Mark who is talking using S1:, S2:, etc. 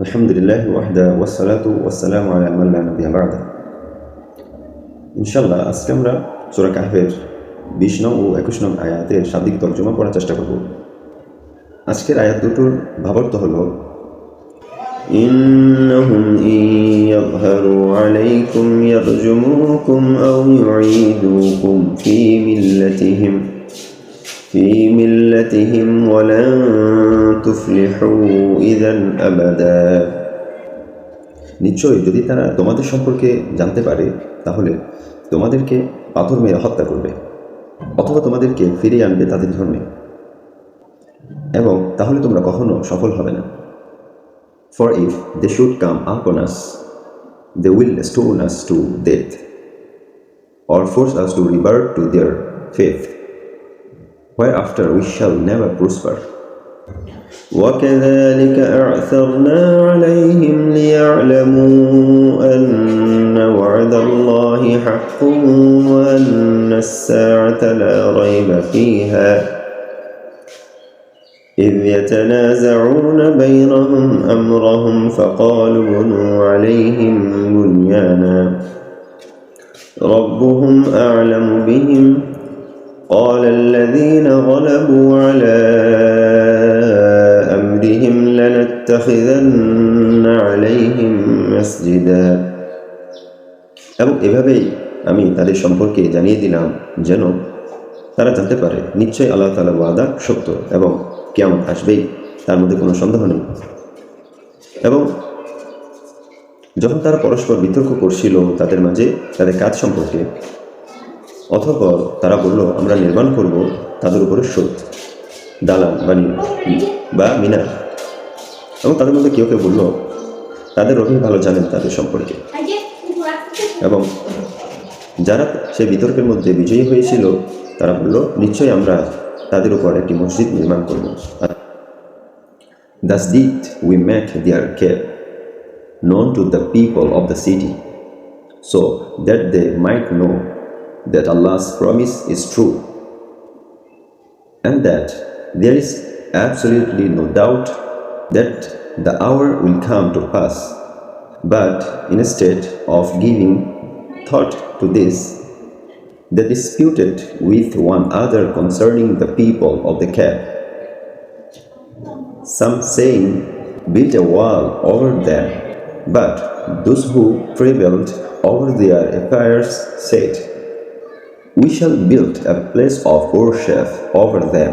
S1: আলহামদুলিল্লাহি ওয়াহদা ওয়াসসালাতু ওয়াসসালামু আলা মান লা নাবিয়্যা বা'দা। ইনশাআল্লাহ আজকে আমরা সূরা কাহফের 20 নং ও 21 নং আয়াতের শাব্দিক তর্জমা পড়ার চেষ্টা করব। আজকের আয়াত দুটোর ভাবার্থ হলো ইন্নাহুম ইয়াযহারু আলাইকুম ইয়ারজুমুকুম আও ইউঈদুকুম ফি মিল্লাতিহিম ওয়া লান তুফলিহু ইযান আবাদা। নিশ্চয়ই যদি তারা তোমাদের সম্পর্কে জানতে পারে তাহলে তোমাদেরকে পাথর মেরে হত্যা করবে অথবা তোমাদেরকে ফিরিয়ে আনবে তাদের ধর্মে, এবং তাহলে তোমরা কখনো সফল হবে না। For if they should come upon us, they will stone us to death or force us to revert to their faith, whereafter we shall never prosper. وكذلك أعثرنا عليهم ليعلموا أن وعد الله حق وأن الساعة لا ريب فيها إذ يتنازعون بينهم أمرهم فقالوا بنوا عليهم بنيانا ربهم أعلم بهم قال الذين غلبوا على أمرهم لنتخذن عليهم مسجدا। এবং এভাবেই আমি তাদের সম্পর্কে জানিয়ে দিলাম যেন তারা জানতে পারে নিশ্চয়ই আল্লাহ তাআলার ওয়াদা সত্য এবং কিয়ামত আসবেই, তার মধ্যে কোনো সন্দেহ নেই। এবং যখন তারা পরস্পর বিতর্ক করছিল তাদের মাঝে তাদের কাজ সম্পর্কে, অতঃপর তারা বলল আমরা নির্মাণ করব তাদের উপরে সুদ, দালান বা মিনার। এবং তাদের মধ্যে কেউ কেউ বলল তাদের রবি ভালো জানেন তাদের সম্পর্কে। এবং যারা সেই বিতর্কের মধ্যে বিজয়ী হয়েছিল তারা বলল নিশ্চয়ই আমরা তাদের উপর একটি মসজিদ নির্মাণ করব। Thus did we make their care known to the people of the city, so that they might know that Allah's promise is true, and that there is absolutely no doubt that the hour will come to pass. But instead of giving thought to this, they disputed with one another concerning the people of the camp, some saying, build a wall over them, but those who prevailed over their affairs said, we shall build a place of worship over them.